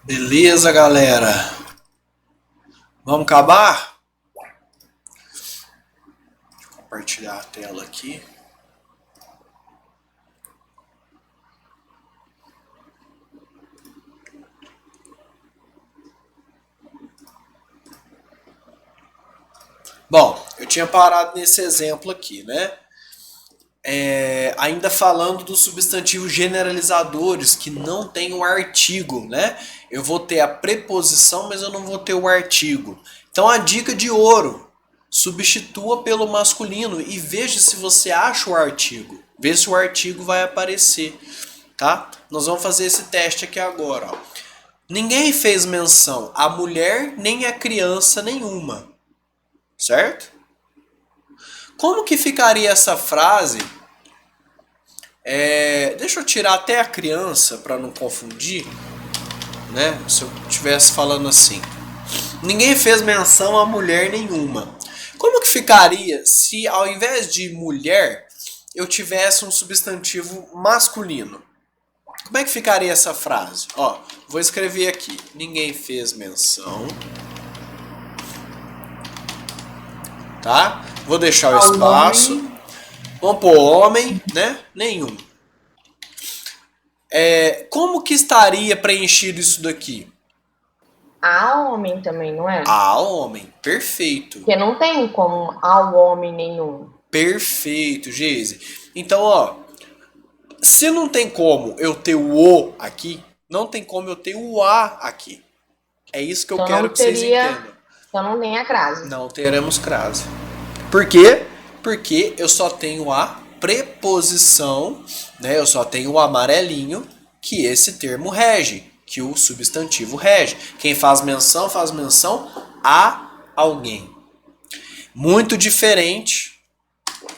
Beleza, galera? Vamos acabar? Deixa eu compartilhar a tela aqui. Bom, eu tinha parado nesse exemplo aqui, né? Ainda falando dos substantivos generalizadores que não tem o artigo, né? Eu vou ter a preposição, mas eu não vou ter o artigo. Então a dica de ouro: substitua pelo masculino e veja se você acha o artigo. Vê se o artigo vai aparecer, tá? Nós vamos fazer esse teste aqui agora, ó. Ninguém fez menção a mulher nem a criança nenhuma, certo? Como que ficaria essa frase? Deixa eu tirar até a criança para não confundir, né? Se eu estivesse falando assim, ninguém fez menção a mulher nenhuma. Como que ficaria se ao invés de mulher eu tivesse um substantivo masculino? Como é que ficaria essa frase? Ó, vou escrever aqui. Ninguém fez menção, tá? Vou deixar o Ao espaço. homem, Vamos pôr homem, né? Nenhum. Como que estaria preenchido isso daqui? a homem também, não é? A homem. Perfeito. Porque não tem como ao homem nenhum. Perfeito, Geise. Então, ó, se não tem como eu ter o O aqui, não tem como eu ter o A aqui. É isso que eu Então quero não que vocês teria. entendam. Então não tem a crase. Não teremos crase. Por quê? Porque eu só tenho a preposição, né? Eu só tenho o amarelinho que esse termo rege, que o substantivo rege. Quem faz menção a alguém. Muito diferente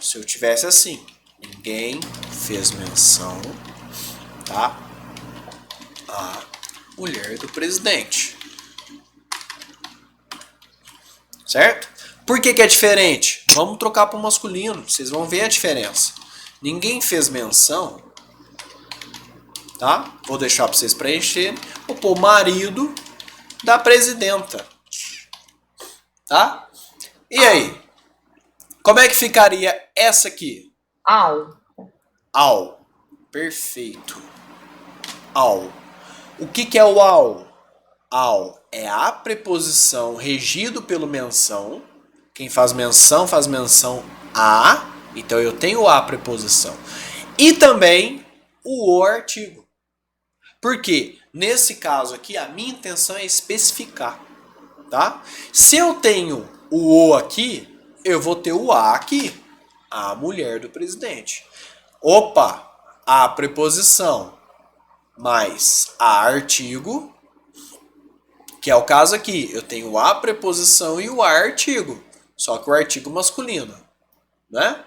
se eu tivesse assim. Ninguém fez menção, tá? A mulher do presidente. Certo? Por que é diferente? Vamos trocar para o masculino, vocês vão ver a diferença. Ninguém fez menção, tá? Vou deixar para vocês preencherem. Vou pôr marido da presidenta, tá? E aí? Como é que ficaria essa aqui? Ao. Ao. Perfeito. Ao. O que é o ao? Ao é a preposição regido pelo menção. Quem faz menção a. Então eu tenho a preposição. E também o artigo. Por quê? Nesse caso aqui, a minha intenção é especificar. Tá? Se eu tenho o O aqui, eu vou ter o A aqui. A mulher do presidente. Opa! A preposição mais a artigo, que é o caso aqui. Eu tenho a preposição e o a artigo. Só que o artigo masculino, né?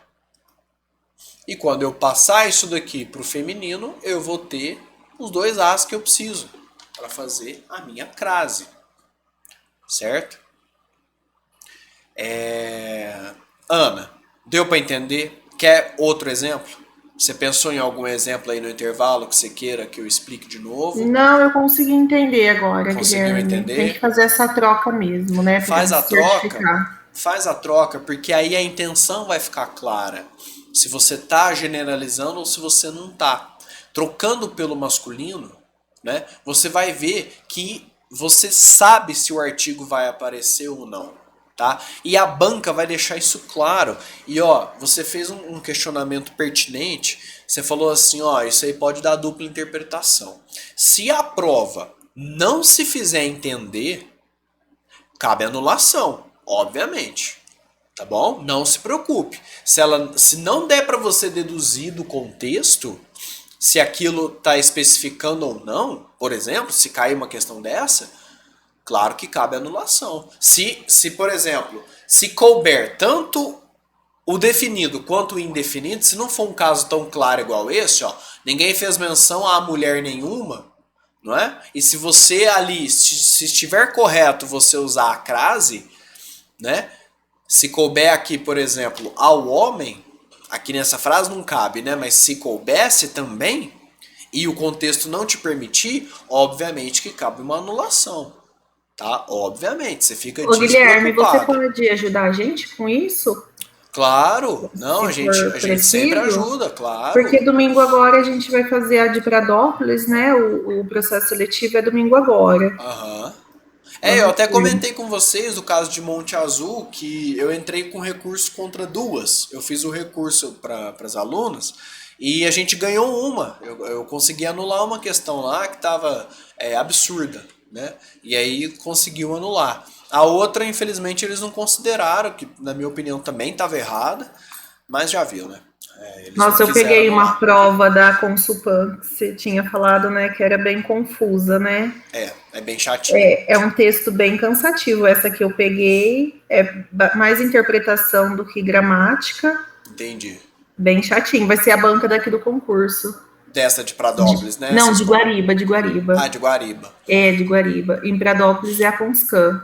E quando eu passar isso daqui para o feminino, eu vou ter os dois as que eu preciso para fazer a minha crase, certo? Ana, deu para entender? Quer outro exemplo? Você pensou em algum exemplo aí no intervalo que você queira que eu explique de novo? Não, eu consegui entender agora, Conseguiu Guilherme. Tem que entender? fazer essa troca mesmo, né? Para Faz a troca, certificar. faz a troca, porque aí a intenção vai ficar clara. Se você tá generalizando ou se você não tá. Trocando pelo masculino, né? Você vai ver que você sabe se o artigo vai aparecer ou não, tá? E a banca vai deixar isso claro. E ó, você fez um questionamento pertinente. Você falou assim, ó, isso aí pode dar dupla interpretação. Se a prova não se fizer entender, cabe anulação, obviamente. Tá bom? Não se preocupe. Se não der para você deduzir do contexto se aquilo está especificando ou não, por exemplo, se cair uma questão dessa, claro que cabe anulação. Se por exemplo, se couber tanto o definido quanto o indefinido, se não for um caso tão claro igual esse, ó, ninguém fez menção a mulher nenhuma, não é? E se você ali, se estiver correto você usar a crase, né? Se couber aqui, por exemplo, ao homem, aqui nessa frase não cabe, né? Mas se coubesse também, e o contexto não te permitir, obviamente que cabe uma anulação, tá? Obviamente, você fica Ô, Guilherme, você despreocupado. pode ajudar a gente com isso? Claro, não, Se for a gente sempre preciso? ajuda, claro. Porque domingo agora a gente vai fazer a de Pradópolis, né? O processo seletivo é domingo agora. Aham. Eu Vamos até ver. comentei com vocês o caso de Monte Azul, que eu entrei com recurso contra duas. Eu fiz o recurso para as alunas e a gente ganhou uma. Eu consegui anular uma questão lá que estava absurda, né? E aí conseguiu anular. A outra, infelizmente, eles não consideraram, que na minha opinião também estava errada, mas já viu, né? Eles não Nossa, eu quiseram peguei uma anular. prova da Consulpan, que você tinha falado, né? Que era bem confusa, né? É bem chatinho. É um texto bem cansativo. Essa que eu peguei é mais interpretação do que gramática. Entendi. Bem chatinho. Vai ser a banca daqui do concurso. Dessa de Pradópolis, né? Não, de Guariba, de Ah, Guariba. de Guariba. É, de Guariba. Em Pradópolis é a Conscan.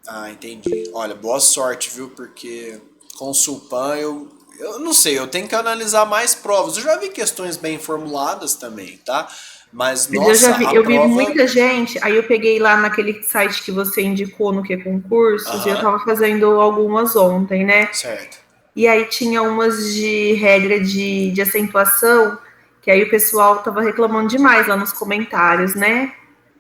Ah, entendi. Olha, boa sorte, viu? Porque com o Sulpan eu não sei, eu tenho que analisar mais provas. Eu já vi questões bem formuladas também, tá? Mas, Mas eu já nossa, vi, a eu vi prova. muita gente, aí eu peguei lá naquele site que você indicou no que concursos, e eu Aham, tava fazendo algumas ontem, né? certo. E aí tinha umas de regra de acentuação, que aí o pessoal tava reclamando demais lá nos comentários, né?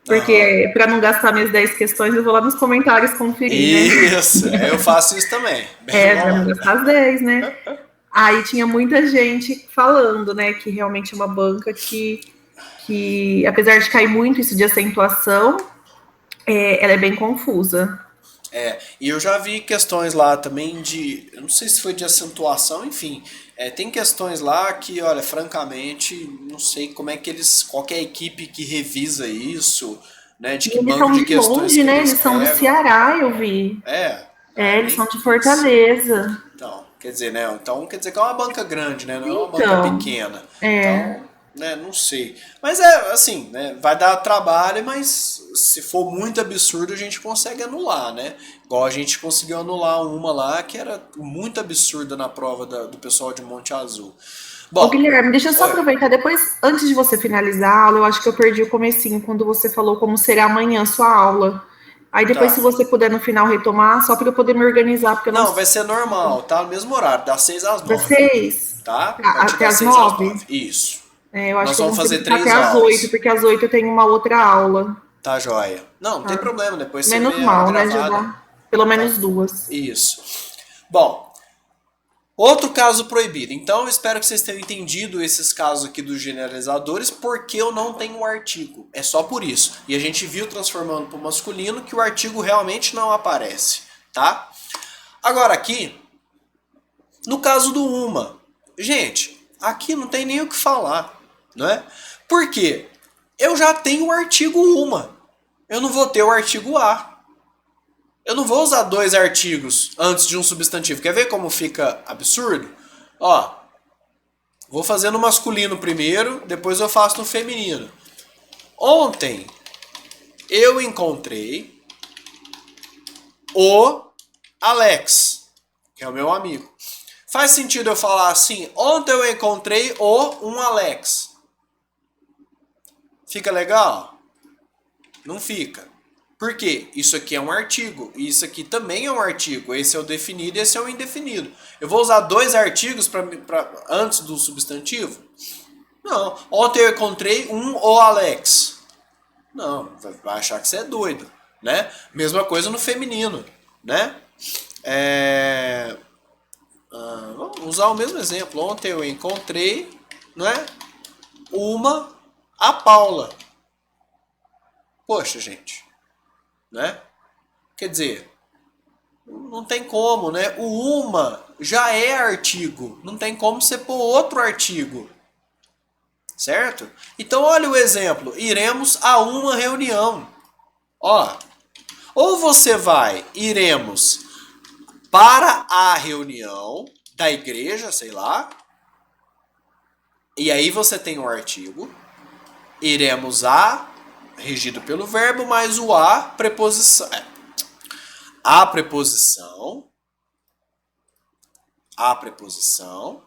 Aham. Porque para não gastar minhas 10 questões, eu vou lá nos comentários conferir, né? Isso, eu faço isso também. Bem É, para não bolado. gastar as 10, né? Aí tinha muita gente falando, né, que realmente é uma banca que apesar de cair muito isso de acentuação, ela é bem confusa. E eu já vi questões lá também de, eu não sei se foi de acentuação, enfim, tem questões lá que, olha, francamente, não sei como é que eles, qual que é a equipe que revisa isso, né, de E que eles banco são de de questões longe, que né? eles Eles são do pegam. Ceará, eu vi. Ah, Eles nem são de isso. Fortaleza. Então, quer dizer, né? Então quer dizer que é uma banca grande, né? Não é uma banca Então, pequena. é. Então, né, não sei. Mas é assim, né? Vai dar trabalho, mas se for muito absurdo, a gente consegue anular, né? Igual a gente conseguiu anular uma lá que era muito absurda na prova do pessoal de Monte Azul. Ô, Bom, Guilherme, deixa eu só oi. aproveitar depois, antes de você finalizar a aula, eu acho que eu perdi o comecinho quando você falou como será amanhã a sua aula. Aí depois, se Tá. você puder no final retomar, só para eu poder me organizar, porque eu não Não, vai sei. ser normal, tá? No mesmo horário, das 6 às Das 9, 6 tá? A partir até das as 6 às 9? 9. Isso. Eu acho Nós que eu vamos vou ter que fazer ficar até 3 as 8, aulas. porque às 8 eu tenho uma outra aula. Tá joia. Não, não tem Tá? problema, depois você Menos vê a mal, né? Já gravada. dá pelo Tá. menos duas. Isso. Bom, outro caso proibido. Então, eu espero que vocês tenham entendido esses casos aqui dos generalizadores, porque eu não tenho o artigo. É só por isso. E a gente viu transformando para o masculino que o artigo realmente não aparece, tá? Agora aqui, no caso do uma. Gente, aqui não tem nem o que falar, não é? Por quê? Eu já tenho o artigo uma. Eu não vou ter o artigo a. Eu não vou usar dois artigos antes de um substantivo. Quer ver como fica absurdo? Ó, vou fazer no masculino primeiro, depois eu faço no feminino. Ontem eu encontrei o Alex, que é o meu amigo. Faz sentido eu falar assim, ontem eu encontrei um Alex. Fica legal? Não fica. Por quê? Isso aqui é um artigo. E isso aqui também é um artigo. Esse é o definido e esse é o indefinido. Eu vou usar dois artigos antes do substantivo? Não. Ontem eu encontrei o Alex. Não, vai achar que você é doido. Né? Mesma coisa no feminino. Né? Vamos usar o mesmo exemplo. Ontem eu encontrei, não é? A Paula. Poxa, gente. Né? Quer dizer, não tem como, né? O uma já é artigo. Não tem como você pôr outro artigo. Certo? Então, olha o exemplo. Iremos a uma reunião. Ó, ou você iremos para a reunião da igreja, sei lá. E aí você tem o artigo. Iremos regido pelo verbo, mais o preposição. A preposição,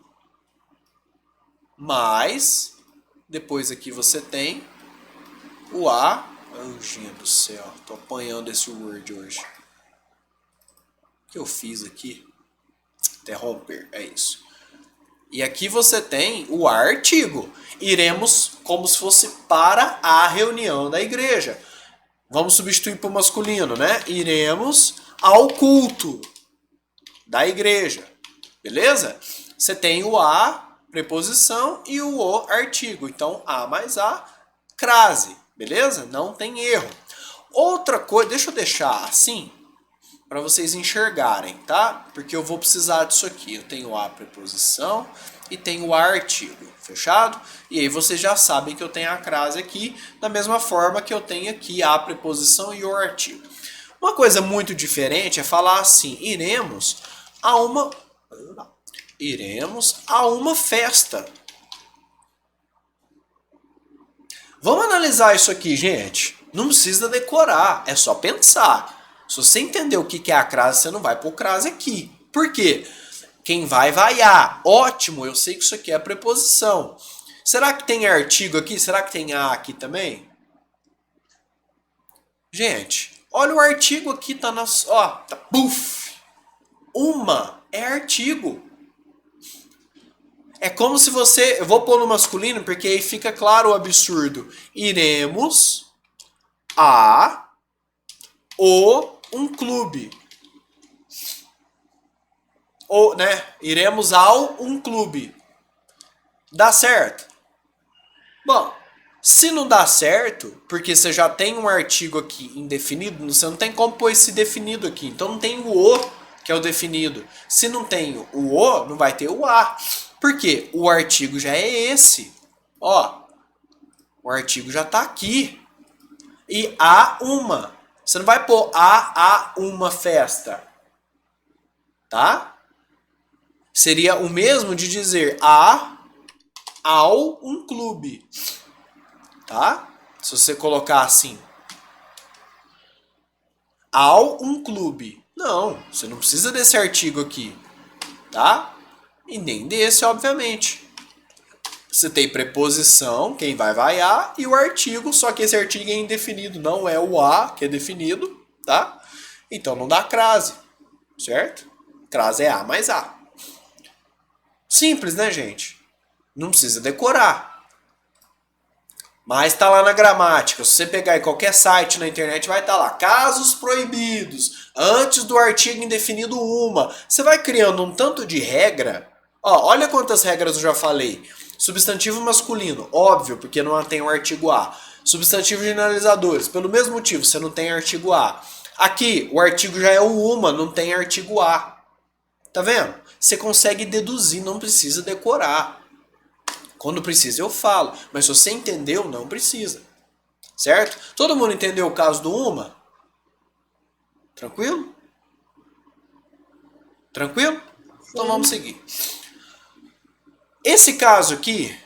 mais Depois aqui você tem o A. Anjinha do céu, tô apanhando esse Word hoje. O que eu fiz aqui? Interromper, é isso. E aqui você tem o artigo. Iremos como se fosse para a reunião da igreja. Vamos substituir para o masculino, né? Iremos ao culto da igreja. Beleza? Você tem o a, preposição, e o artigo. Então, a mais a, crase. Beleza? Não tem erro. Outra coisa, deixa eu deixar assim, para vocês enxergarem, tá? Porque eu vou precisar disso aqui. Eu tenho a preposição e tenho o artigo, fechado? E aí vocês já sabem que eu tenho a crase aqui, da mesma forma que eu tenho aqui a preposição e o artigo. Uma coisa muito diferente é falar assim: iremos a uma festa. Vamos analisar isso aqui, gente. Não precisa decorar, é só pensar. Se você entender o que é a crase, você não vai pôr crase aqui. Por quê? Quem vai a. Ótimo, eu sei que isso aqui é a preposição. Será que tem artigo aqui? Será que tem a aqui também? Gente, olha o artigo aqui, tá nas... Ó, tá... Puf! Uma é artigo. É como se você... Eu vou pôr no masculino porque aí fica claro o absurdo. Iremos a um clube. Ou, né? Iremos ao um clube. Dá certo? Bom, se não dá certo, porque você já tem um artigo aqui indefinido, você não tem como pôr esse definido aqui. Então não tem o que é o definido. Se não tem o, não vai ter o a. Por quê? O artigo já é esse. Ó, o artigo já tá aqui. E a uma. Você não vai pôr a uma festa. Tá? Seria o mesmo de dizer ao um clube. Tá? Se você colocar assim. Ao um clube. Não, você não precisa desse artigo aqui. Tá? E nem desse, obviamente. Você tem preposição, quem vai a, e o artigo, só que esse artigo é indefinido, não é o a que é definido, tá? Então não dá crase, certo? Crase é a mais a. Simples, né, gente? Não precisa decorar. Mas tá lá na gramática. Se você pegar em qualquer site na internet, vai estar lá. Casos proibidos. Antes do artigo indefinido uma. Você vai criando um tanto de regra. Ó, olha quantas regras eu já falei. Substantivo masculino, óbvio, porque não tem o artigo a. Substantivo generalizadores, pelo mesmo motivo, você não tem artigo a. Aqui, o artigo já é o uma, não tem artigo a. Tá vendo? Você consegue deduzir, não precisa decorar. Quando precisa eu falo, mas se você entendeu, não precisa. Certo? Todo mundo entendeu o caso do uma? Tranquilo? Tranquilo? Então vamos seguir. Esse caso aqui,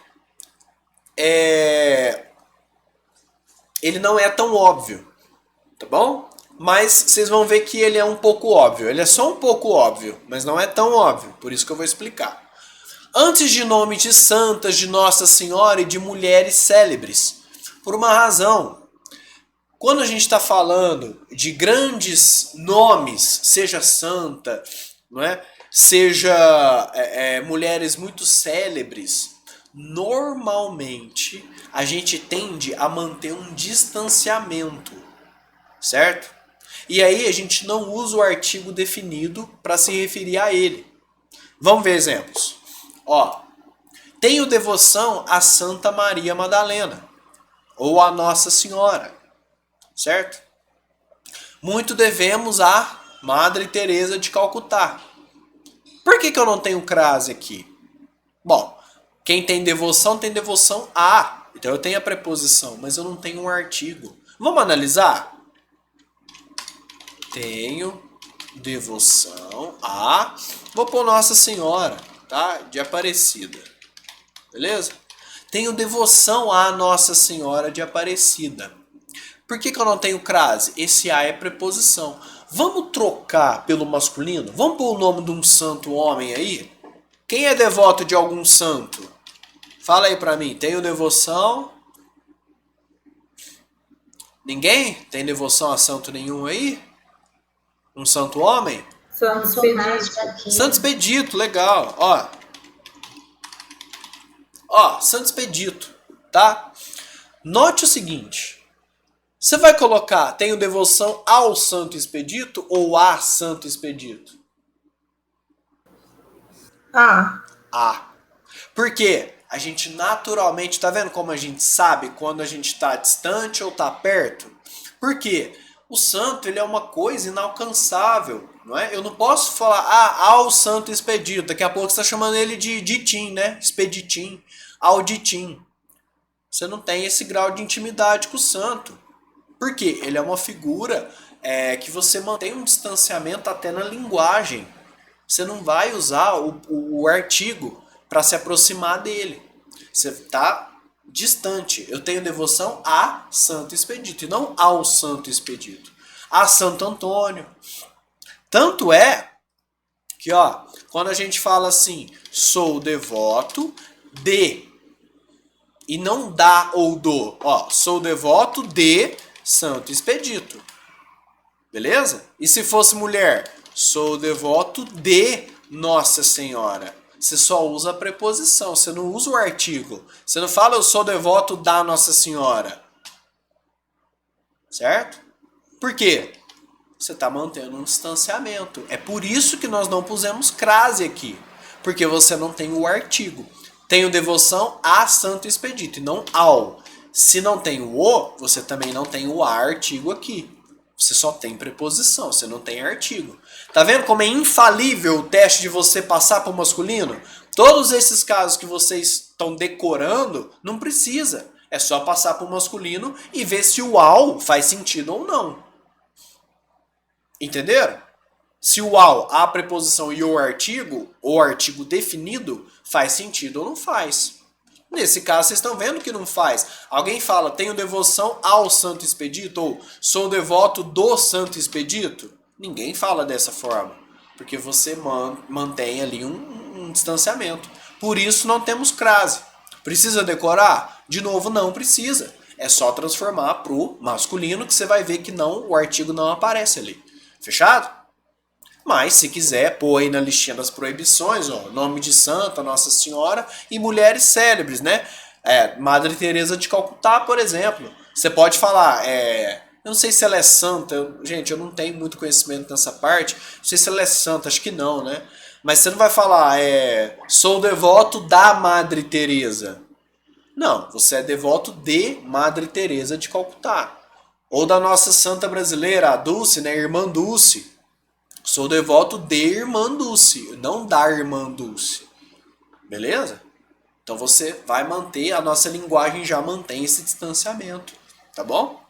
ele não é tão óbvio, tá bom? Mas vocês vão ver que ele é um pouco óbvio. Ele é só um pouco óbvio, mas não é tão óbvio. Por isso que eu vou explicar. Antes de nome de santas, de Nossa Senhora e de mulheres célebres. Por uma razão. Quando a gente está falando de grandes nomes, seja santa, não é? Seja mulheres muito célebres, normalmente a gente tende a manter um distanciamento, certo? E aí a gente não usa o artigo definido para se referir a ele. Vamos ver exemplos. Ó, tenho devoção a Santa Maria Madalena ou a Nossa Senhora, certo? Muito devemos a Madre Teresa de Calcutá. Por que eu não tenho crase aqui? Bom, quem tem devoção a. Então eu tenho a preposição, mas eu não tenho um artigo. Vamos analisar? Tenho devoção a. Vou pôr Nossa Senhora, tá? De Aparecida. Beleza? Tenho devoção a Nossa Senhora de Aparecida. Por que eu não tenho crase? Esse a é preposição. Vamos trocar pelo masculino? Vamos pôr o nome de um santo homem aí? Quem é devoto de algum santo? Fala aí pra mim, tenho devoção? Ninguém? Tem devoção a santo nenhum aí? Um santo homem? Santo Expedito. Santo Expedito, legal. Ó, Santo Expedito, tá? Note o seguinte. Você vai colocar, tenho devoção ao Santo Expedito ou a Santo Expedito? A. Por quê? A gente naturalmente, tá vendo como a gente sabe quando a gente tá distante ou tá perto? Por quê? O santo, ele é uma coisa inalcançável, não é? Eu não posso falar, ao Santo Expedito. Daqui a pouco você tá chamando ele de Ditim, né? Expeditim, ao Ditim. Você não tem esse grau de intimidade com o santo. Por quê? Ele é uma figura que você mantém um distanciamento até na linguagem. Você não vai usar o artigo para se aproximar dele. Você está distante. Eu tenho devoção a Santo Expedito e não ao Santo Expedito. A Santo Antônio. Tanto é que, ó, quando a gente fala assim, sou devoto de, e não da ou do, ó, sou devoto de Santo Expedito. Beleza? E se fosse mulher, sou devoto de Nossa Senhora. Você só usa a preposição, você não usa o artigo. Você não fala eu sou devoto da Nossa Senhora. Certo? Por quê? Você está mantendo um distanciamento. É por isso que nós não pusemos crase aqui. Porque você não tem o artigo. Tenho devoção a Santo Expedito e não ao. Se não tem o "o", você também não tem o "a" artigo aqui. Você só tem preposição, você não tem artigo. Tá vendo como é infalível o teste de você passar para o masculino? Todos esses casos que vocês estão decorando, não precisa. É só passar para o masculino e ver se o "ao" faz sentido ou não. Entenderam? Se o "ao", a preposição e o artigo definido, faz sentido ou não faz. Nesse caso, vocês estão vendo que não faz. Alguém fala, tenho devoção ao Santo Expedito, ou sou devoto do Santo Expedito? Ninguém fala dessa forma, porque você mantém ali um distanciamento. Por isso não temos crase. Precisa decorar? De novo, não precisa. É só transformar para o masculino que você vai ver que não, o artigo não aparece ali. Fechado? Mas, se quiser, pôr aí na listinha das proibições, ó, nome de santa, Nossa Senhora e mulheres célebres, né? Madre Teresa de Calcutá, por exemplo. Você pode falar, eu não sei se ela é santa, gente, eu não tenho muito conhecimento nessa parte, não sei se ela é santa, acho que não, né? Mas você não vai falar, sou devoto da Madre Teresa. Não, você é devoto de Madre Teresa de Calcutá. Ou da nossa santa brasileira, a Dulce, né? Irmã Dulce. Sou devoto de Irmã Dulce, não da Irmã Dulce. Beleza? Então você vai manter, a nossa linguagem já mantém esse distanciamento. Tá bom?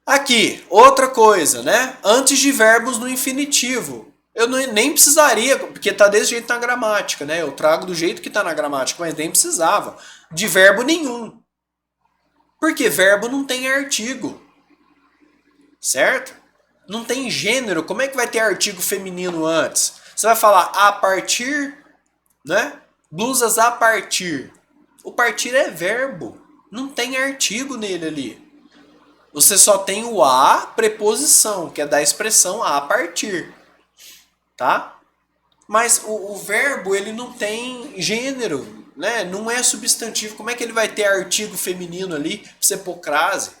Aqui, outra coisa, né? Antes de verbos no infinitivo. Eu nem precisaria, porque tá desse jeito na gramática, né? Eu trago do jeito que tá na gramática, mas nem precisava de verbo nenhum. Porque verbo não tem artigo. Certo? Não tem gênero. Como é que vai ter artigo feminino antes? Você vai falar a partir, né? Blusas a partir. O partir é verbo. Não tem artigo nele ali. Você só tem o a preposição, que é da expressão a partir. Tá? Mas o verbo, ele não tem gênero, né? Não é substantivo. Como é que ele vai ter artigo feminino ali pra você pôr crase?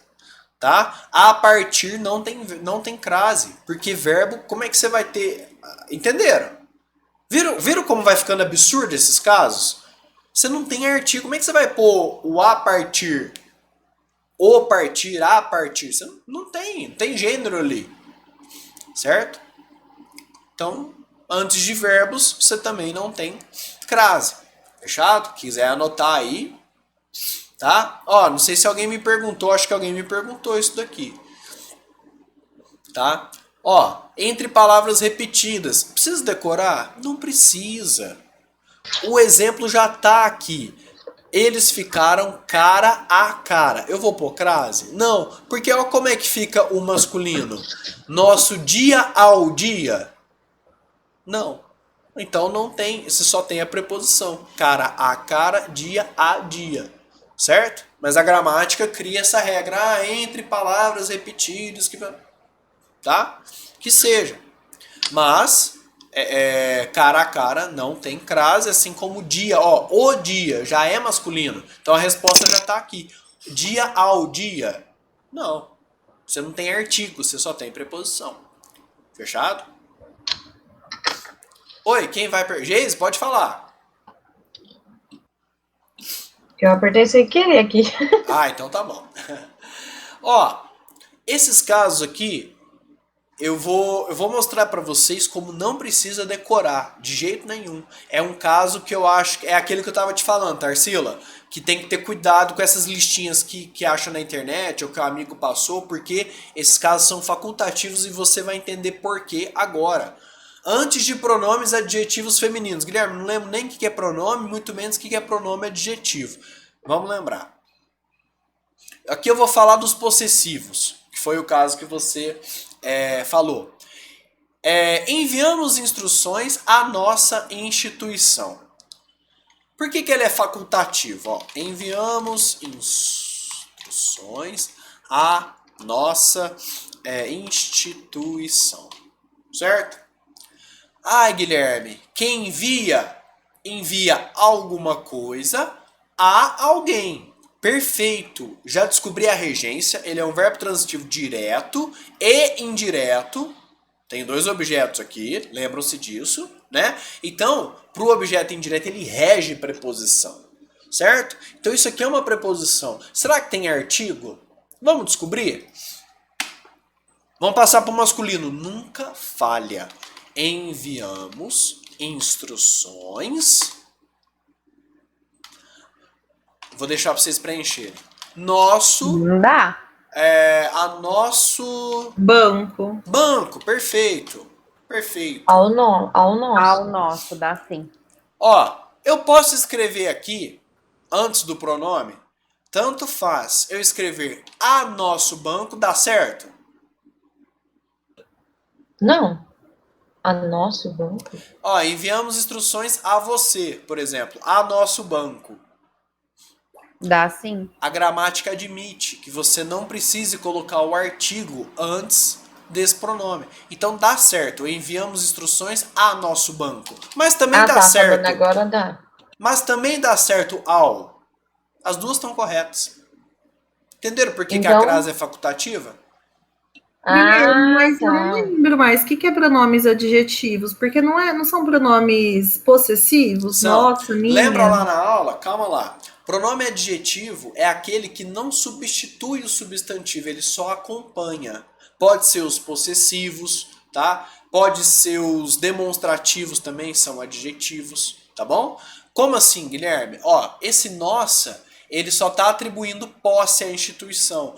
Tá? A partir não tem crase. Porque verbo, como é que você vai ter... Entenderam? Viram como vai ficando absurdo esses casos? Você não tem artigo. Como é que você vai pôr o a partir? O partir, a partir. Você não tem gênero ali. Certo? Então, antes de verbos, você também não tem crase. Fechado? Quiser anotar aí... Tá? Ó, não sei se alguém me perguntou, acho que alguém me perguntou isso daqui. Tá? Ó, entre palavras repetidas, precisa decorar? Não precisa. O exemplo já tá aqui. Eles ficaram cara a cara. Eu vou pôr crase? Não, porque ó como é que fica o masculino. Nosso dia ao dia? Não. Então não tem, você só tem a preposição cara a cara, dia a dia, certo? Mas a gramática cria essa regra, entre palavras repetidas, tá? Que seja. Mas cara a cara não tem crase, assim como dia, ó, o dia já é masculino. Então a resposta já tá aqui. Dia ao dia. Não. Você não tem artigo, você só tem preposição. Fechado? Oi, quem vai Geise, pode falar. Eu apertei sem querer aqui. Ah, então tá bom. Ó, esses casos aqui eu vou mostrar pra vocês como não precisa decorar de jeito nenhum. É um caso que eu acho é aquele que eu tava te falando, Tarsila, que tem que ter cuidado com essas listinhas que acham na internet ou que o amigo passou, porque esses casos são facultativos e você vai entender por que agora. Antes de pronomes adjetivos femininos. Guilherme, não lembro nem o que é pronome, muito menos o que é pronome adjetivo. Vamos lembrar. Aqui eu vou falar dos possessivos, que foi o caso que você falou. Enviamos instruções à nossa instituição. Por que ele é facultativo? Ó, enviamos instruções à nossa instituição. Certo? Ah, Guilherme, quem envia alguma coisa a alguém. Perfeito. Já descobri a regência. Ele é um verbo transitivo direto e indireto. Tem dois objetos aqui, lembram-se disso, né? Então, para o objeto indireto, ele rege preposição, certo? Então, isso aqui é uma preposição. Será que tem artigo? Vamos descobrir? Vamos passar para o masculino. Nunca falha. Enviamos instruções. Vou deixar para vocês preencherem. Nosso. Não dá? A nosso Banco. banco, perfeito. Perfeito. Ao nosso. Ao nosso, dá sim. Ó, eu posso escrever aqui, antes do pronome, tanto faz eu escrever a nosso banco, dá certo? Não. A nosso banco? Ó, enviamos instruções a você, por exemplo, a nosso banco. Dá sim. A gramática admite que você não precise colocar o artigo antes desse pronome. Então dá certo, enviamos instruções a nosso banco. Mas também dá certo. Agora dá. Mas também dá certo ao. As duas estão corretas. Entenderam por que, que a Então- crase é facultativa? Mas tá. eu não lembro mais. O que é pronomes adjetivos? Porque não são pronomes possessivos? São. Nossa, minha. Lembra lá na aula? Calma lá. Pronome adjetivo é aquele que não substitui o substantivo, ele só acompanha. Pode ser os possessivos, tá? Pode ser os demonstrativos também, são adjetivos, tá bom? Como assim, Guilherme? Ó, esse nossa, ele só está atribuindo posse à instituição.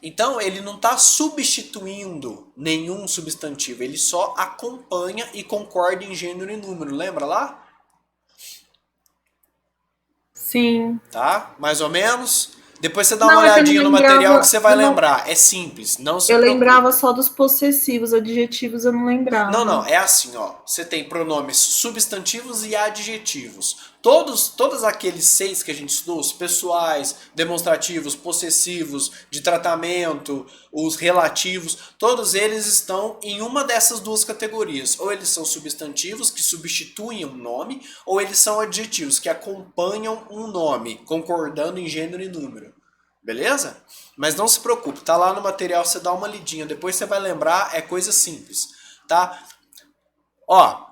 Então, ele não está substituindo nenhum substantivo, ele só acompanha e concorda em gênero e número. Lembra lá? Sim. Tá? Mais ou menos. Depois você dá Não, uma é que eu olhadinha não no material lembrava- que você vai eu não- lembrar. É simples, não se Eu preocupe. lembrava só dos possessivos, adjetivos eu não lembrava. Não, é assim, ó. Você tem pronomes substantivos e adjetivos. Todos aqueles 6 que a gente estudou, os pessoais, demonstrativos, possessivos, de tratamento, os relativos, todos eles estão em uma dessas duas categorias. Ou eles são substantivos que substituem um nome, ou eles são adjetivos que acompanham um nome, concordando em gênero e número. Beleza? Mas não se preocupe, tá lá no material, você dá uma lidinha, depois você vai lembrar, é coisa simples, tá? Ó,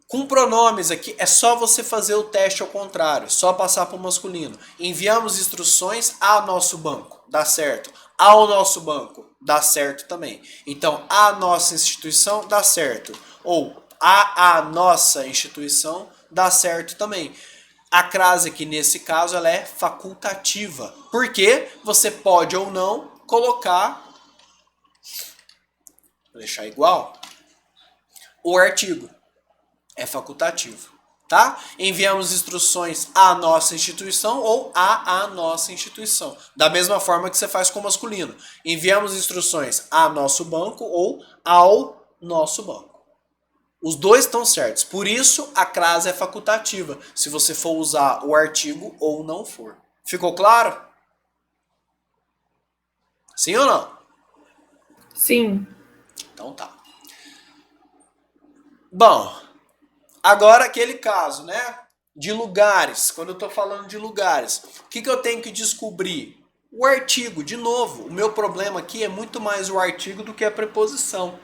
com pronomes aqui é só você fazer o teste ao contrário, só passar para o masculino. Enviamos instruções a nosso banco, dá certo. Ao nosso banco, dá certo também. Então, a nossa instituição, dá certo. Ou a nossa instituição, dá certo também. A crase aqui, nesse caso, ela é facultativa. Porque você pode ou não colocar, vou deixar igual, o artigo. É facultativo, tá? Enviamos instruções à nossa instituição ou a nossa instituição. Da mesma forma que você faz com o masculino. Enviamos instruções a nosso banco ou ao nosso banco. Os dois estão certos. Por isso, a crase é facultativa, se você for usar o artigo ou não for. Ficou claro? Sim ou não? Sim. Então tá. Bom, agora aquele caso, né? De lugares. Quando eu tô falando de lugares, o que eu tenho que descobrir? O artigo, de novo. O meu problema aqui é muito mais o artigo do que a preposição.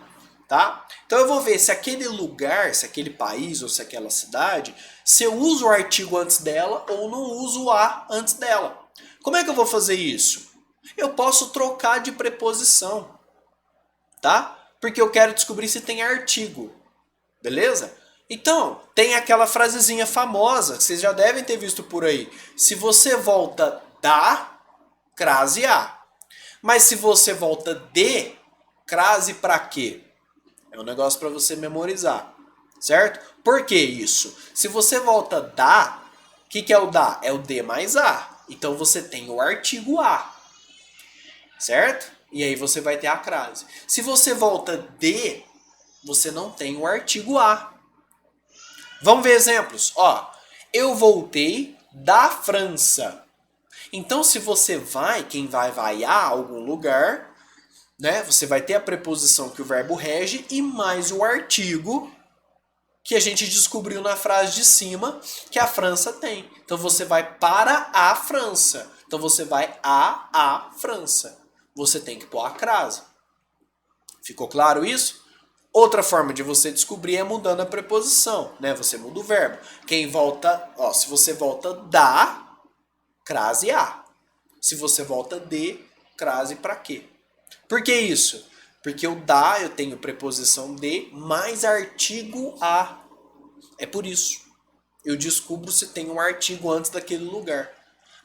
Tá? Então eu vou ver se aquele lugar, se aquele país ou se aquela cidade, se eu uso o artigo antes dela ou não uso o a antes dela. Como é que eu vou fazer isso? Eu posso trocar de preposição, tá? Porque eu quero descobrir se tem artigo, beleza? Então, tem aquela frasezinha famosa, que vocês já devem ter visto por aí. Se você volta da, crase a. Mas se você volta de, crase pra quê? É um negócio para você memorizar, certo? Por que isso? Se você volta da, o que é o da? É o de mais a. Então você tem o artigo a, certo? E aí você vai ter a crase. Se você volta de, você não tem o artigo a. Vamos ver exemplos. Ó, eu voltei da França. Então se você vai, quem vai a algum lugar, né? Você vai ter a preposição que o verbo rege e mais o artigo que a gente descobriu na frase de cima que a França tem. Então você vai para a França. Então você vai a França. Você tem que pôr a crase. Ficou claro isso? Outra forma de você descobrir é mudando a preposição, né? Você muda o verbo. Quem volta, ó, se você volta da, crase a. Se você volta de, crase para quê? Por que isso? Porque o da eu tenho preposição de mais artigo a. É por isso. Eu descubro se tem um artigo antes daquele lugar.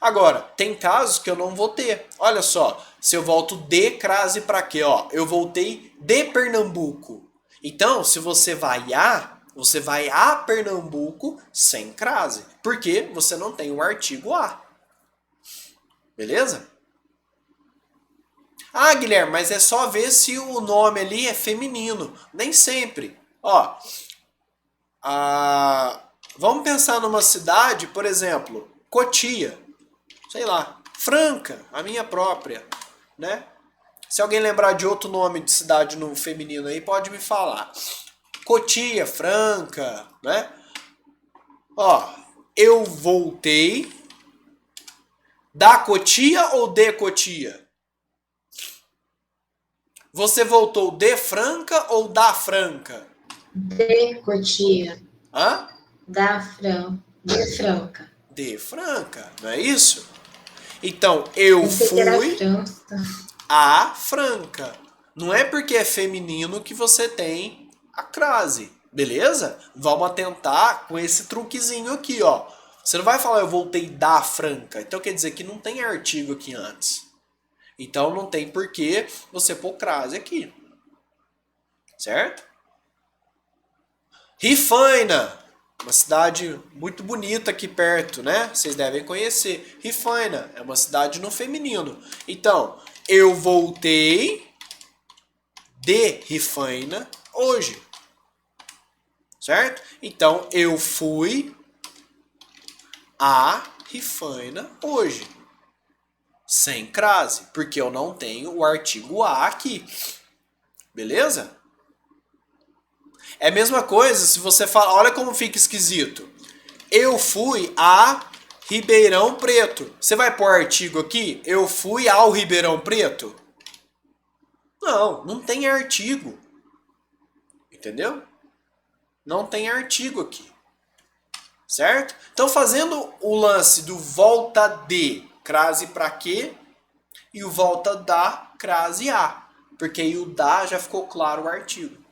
Agora, tem casos que eu não vou ter. Olha só, se eu volto de, crase para quê? Ó, eu voltei de Pernambuco. Então, se você vai a Pernambuco sem crase. Porque você não tem o artigo a. Beleza? Ah, Guilherme, mas é só ver se o nome ali é feminino. Nem sempre. Ó, vamos pensar numa cidade, por exemplo, Cotia. Sei lá, Franca, a minha própria, né? Se alguém lembrar de outro nome de cidade no feminino aí, pode me falar. Cotia, Franca, né? Ó, eu voltei da Cotia ou de Cotia? Você voltou de Franca ou da Franca? De Cotia. Hã? De Franca. De Franca, não é isso? Então, eu Pensei que era fui França. a Franca. Não é porque é feminino que você tem a crase, beleza? Vamos atentar com esse truquezinho aqui, ó. Você não vai falar eu voltei da Franca. Então quer dizer que não tem artigo aqui antes. Então não tem por que você pôr crase aqui. Certo? Rifaina, uma cidade muito bonita aqui perto, né? Vocês devem conhecer. Rifaina é uma cidade no feminino. Então, eu voltei de Rifaina hoje. Certo? Então, eu fui a Rifaina hoje. Sem crase, porque eu não tenho o artigo a aqui. Beleza? É a mesma coisa se você fala, olha como fica esquisito. Eu fui a Ribeirão Preto. Você vai pôr artigo aqui? Eu fui ao Ribeirão Preto? Não, não tem artigo. Entendeu? Não tem artigo aqui. Certo? Então fazendo o lance do volta de, crase para quê? E o volta da, crase a. Porque aí o da já ficou claro o artigo.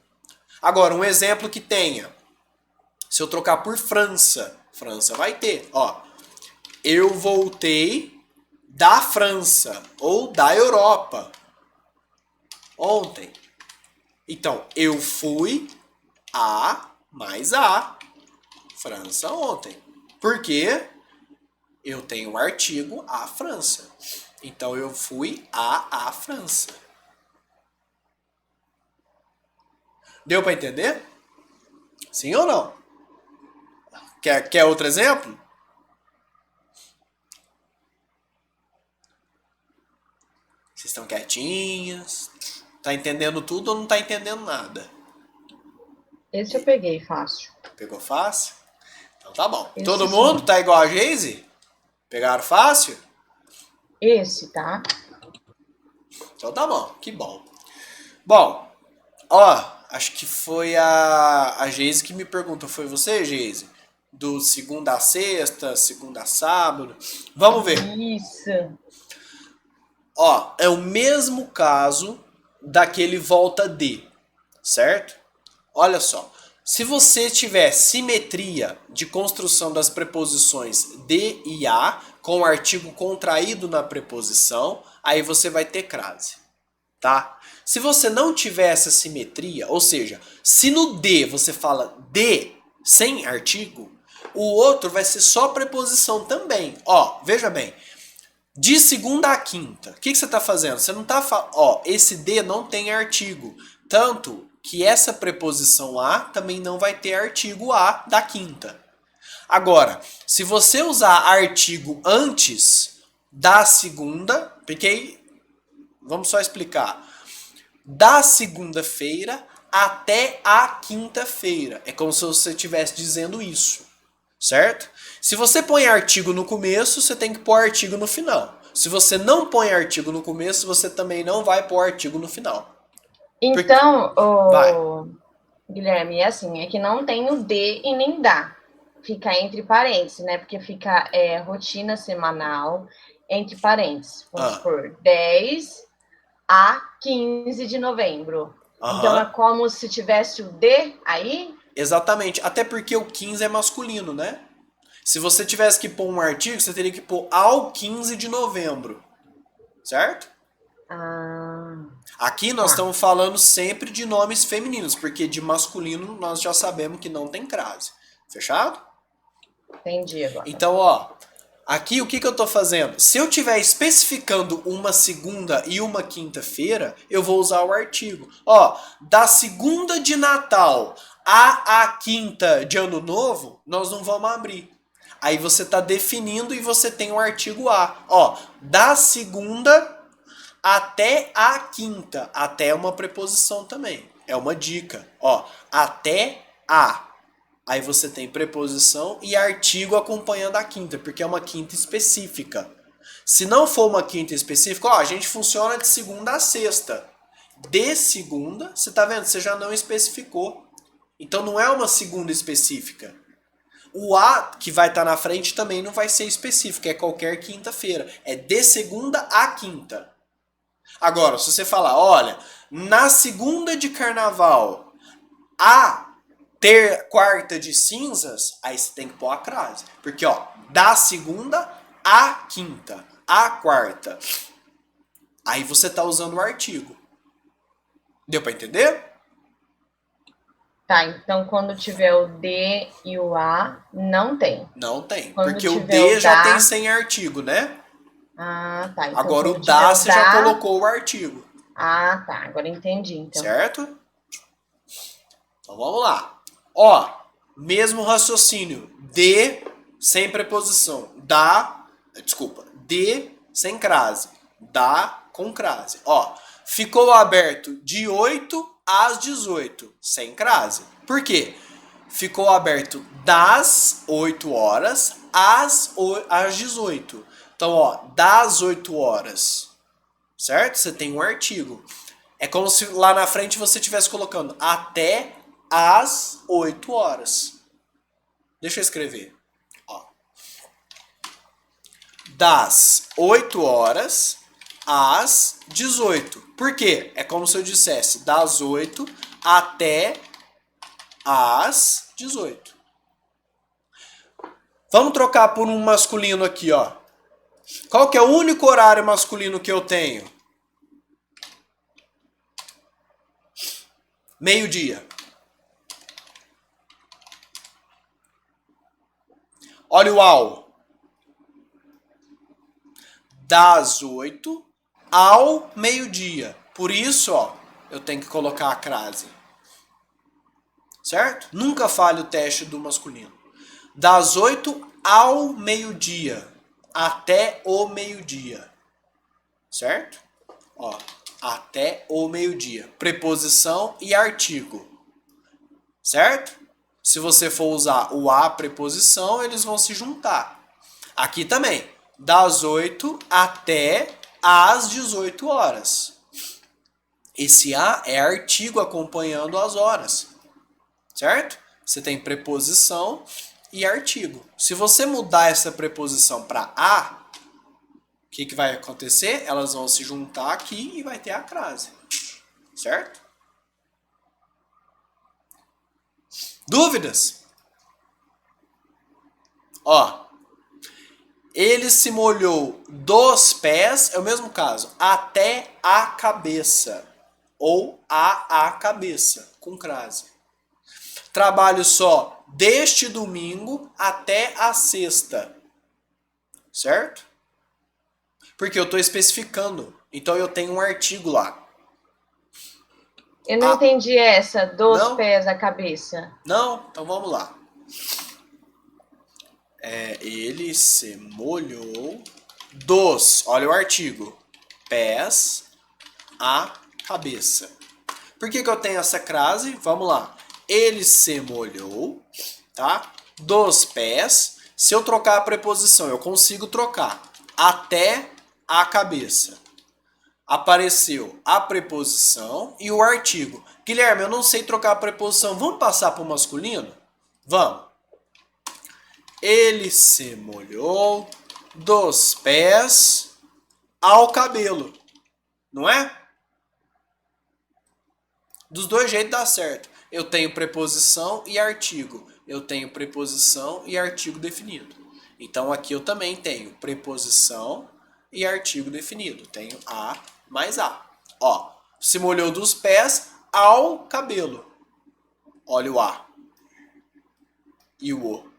Agora, um exemplo que tenha. Se eu trocar por França, França vai ter. Ó, eu voltei da França ou da Europa ontem. Então, eu fui a mais a França ontem. Por quê? Eu tenho o artigo a França. Então, eu fui a França. Deu para entender? Sim ou não? Quer outro exemplo? Vocês estão quietinhas? Tá entendendo tudo ou não tá entendendo nada? Esse eu peguei fácil. Pegou fácil? Então tá bom. Esse Todo sim. mundo tá igual a Geise? Pegaram fácil? Esse, tá? Então tá bom, que bom. Bom, ó, acho que foi a Geise que me perguntou. Foi você, Geise? Do segunda a sexta, segunda a sábado. Vamos ver. Isso. Ó, é o mesmo caso daquele volta de, certo? Olha só. Se você tiver simetria de construção das preposições de e a, com o artigo contraído na preposição, aí você vai ter crase, tá? Se você não tiver essa simetria, ou seja, se no de você fala de sem artigo, o outro vai ser só preposição também. Ó, veja bem. De segunda a quinta, o que você está fazendo? Você não está falando, ó, esse de não tem artigo. Tanto que essa preposição a também não vai ter artigo a da quinta. Agora, se você usar artigo antes da segunda, porque vamos só explicar. Da segunda-feira até a quinta-feira. É como se você estivesse dizendo isso. Certo? Se você põe artigo no começo, você tem que pôr artigo no final. Se você não põe artigo no começo, você também não vai pôr artigo no final. Então, Vai. Guilherme, assim, é que não tem o de e nem dá. Fica entre parênteses, né? Porque fica rotina semanal entre parênteses. Vamos supor, 10 a 15 de novembro. Então, é como se tivesse o de aí? Exatamente. Até porque o 15 é masculino, né? Se você tivesse que pôr um artigo, você teria que pôr ao 15 de novembro. Certo? Aqui nós estamos falando sempre de nomes femininos, porque de masculino nós já sabemos que não tem crase. Fechado? Entendi agora. Então, ó, aqui o que eu tô fazendo? Se eu estiver especificando uma segunda e uma quinta-feira, eu vou usar o artigo. Ó, da segunda de Natal a quinta de Ano Novo, nós não vamos abrir. Aí você está definindo e você tem o artigo a. Ó, da segunda até a quinta. Até é uma preposição também. É uma dica. Ó, até a. Aí você tem preposição e artigo acompanhando a quinta, porque é uma quinta específica. Se não for uma quinta específica, ó, a gente funciona de segunda a sexta. De segunda, você tá vendo? Você já não especificou. Então não é uma segunda específica. O a que vai estar na frente também não vai ser específico, é qualquer quinta-feira. É de segunda a quinta. Agora, se você falar, olha, na segunda de carnaval, a quarta de cinzas, aí você tem que pôr a crase. Porque, ó, da segunda à quinta, a quarta. Aí você tá usando o artigo. Deu pra entender? Tá, então quando tiver o de e o a, não tem. Não tem. Quando Porque o tiver de o já da- tem sem artigo, né? Ah, tá. Então, Agora o quando da tiver você já colocou o artigo. Ah, tá. Agora entendi, então. Certo? Então vamos lá. Ó, mesmo raciocínio. De sem preposição. De sem crase. Da com crase. Ó, ficou aberto de 8 às 18. Sem crase. Por quê? Ficou aberto das 8 horas às 18. Então, ó, das 8 horas. Certo? Você tem um artigo. É como se lá na frente você estivesse colocando até às 8 horas. Deixa eu escrever. Ó. Das 8 horas às 18. Por quê? É como se eu dissesse das 8 até às 18. Vamos trocar por um masculino aqui, ó. Qual que é o único horário masculino que eu tenho? Meio-dia. Olha o ao. Das 8 ao meio-dia. Por isso, ó, eu tenho que colocar a crase. certo? Nunca falha o teste do masculino. Das 8 ao meio-dia, até o meio-dia, certo? Ó, até o meio-dia. Preposição e artigo, certo? Se você for usar o a preposição, eles vão se juntar. Aqui também, das 8 até às 18 horas. Esse a é artigo acompanhando as horas, certo? Você tem preposição e artigo. Se você mudar essa preposição para a, o que vai acontecer? Elas vão se juntar aqui e vai ter a crase, certo? Dúvidas? Ó, ele se molhou dos pés, é o mesmo caso, até a cabeça. Ou a cabeça, com crase. Trabalho só deste domingo até a sexta. Certo? Porque eu estou especificando. Então eu tenho um artigo lá. Eu não entendi essa, dos não? pés à cabeça. Não? Então vamos lá. Ele se molhou dos, olha o artigo, pés à cabeça. Por que eu tenho essa crase? Vamos lá. Ele se molhou, tá? Dos pés. Se eu trocar a preposição, eu consigo trocar. Até a cabeça. Apareceu a preposição e o artigo. Guilherme, eu não sei trocar a preposição. Vamos passar para o masculino? Vamos. Ele se molhou dos pés ao cabelo. Não é? Dos dois jeitos dá certo. Eu tenho preposição e artigo. Eu tenho preposição e artigo definido. Então aqui eu também tenho preposição e artigo definido. Tenho a mais a. Ó, se molhou dos pés ao cabelo. Olha o a. E o o.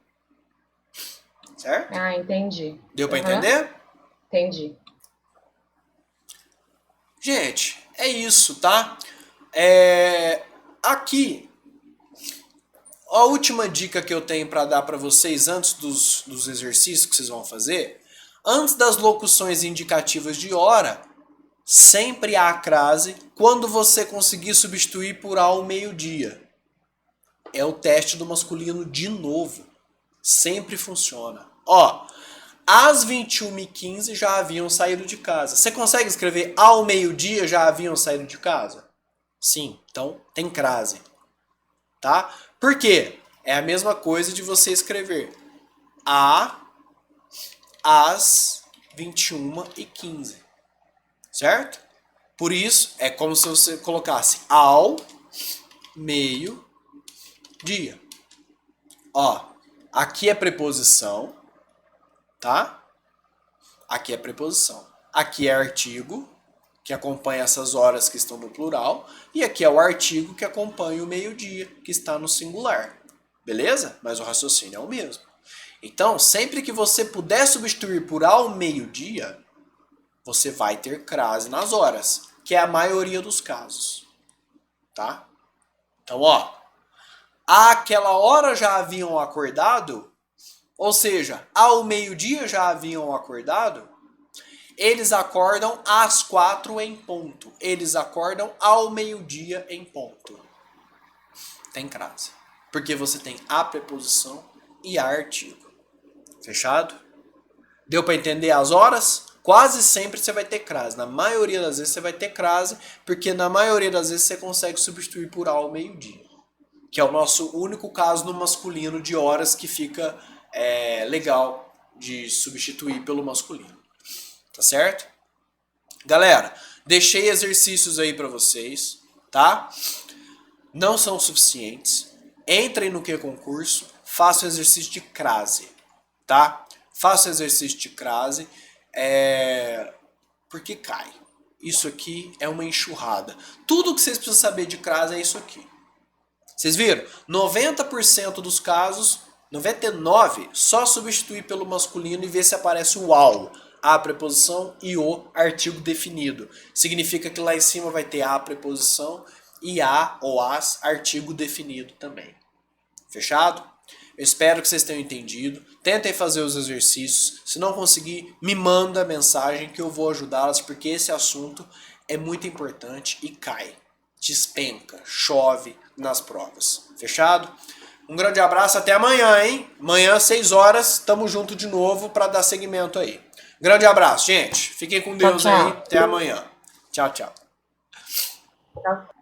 Certo? Ah, entendi. Deu para entender? Entendi. Gente, é isso, tá? Aqui, a última dica que eu tenho para dar para vocês antes dos exercícios que vocês vão fazer, antes das locuções indicativas de hora, sempre há a crase quando você conseguir substituir por ao meio-dia. É o teste do masculino de novo. Sempre funciona. Ó, às 21h15 já haviam saído de casa. Você consegue escrever ao meio-dia já haviam saído de casa? Sim, então tem crase. Tá? Por quê? É a mesma coisa de você escrever às 21h15. Certo? Por isso, é como se você colocasse ao meio-dia. Ó, aqui é preposição, tá? Aqui é preposição. Aqui é artigo, que acompanha essas horas que estão no plural. E aqui é o artigo que acompanha o meio-dia, que está no singular. Beleza? Mas o raciocínio é o mesmo. Então, sempre que você puder substituir por ao meio-dia, você vai ter crase nas horas, que é a maioria dos casos. Tá? Então, ó, àquela hora já haviam acordado, ou seja, ao meio-dia já haviam acordado, eles acordam às 4 em ponto. Eles acordam ao meio-dia em ponto. Tem crase. Porque você tem a preposição e a artigo. Fechado? Deu para entender as horas? Quase sempre você vai ter crase. Na maioria das vezes você vai ter crase, porque na maioria das vezes você consegue substituir por ao meio-dia. Que é o nosso único caso no masculino de horas que fica legal de substituir pelo masculino. Tá certo? Galera, deixei exercícios aí para vocês, tá? Não são suficientes. Entrem no Que Concurso, façam exercício de crase, tá? Façam exercício de crase, porque cai. Isso aqui é uma enxurrada. Tudo que vocês precisam saber de crase é isso aqui. Vocês viram? 90% dos casos, 99%, só substituir pelo masculino e ver se aparece o ao. A preposição e o artigo definido. Significa que lá em cima vai ter a preposição e a ou as artigo definido também. Fechado? Eu espero que vocês tenham entendido. Tentem fazer os exercícios. Se não conseguir, me manda mensagem que eu vou ajudá-las, porque esse assunto é muito importante e cai. Despenca, chove nas provas. Fechado? Um grande abraço, até amanhã, hein? Amanhã, 6 horas, tamo junto de novo para dar seguimento aí. Grande abraço, gente. Fiquem com Deus Tchau, tchau. aí. Até amanhã. Tchau, tchau. Tchau.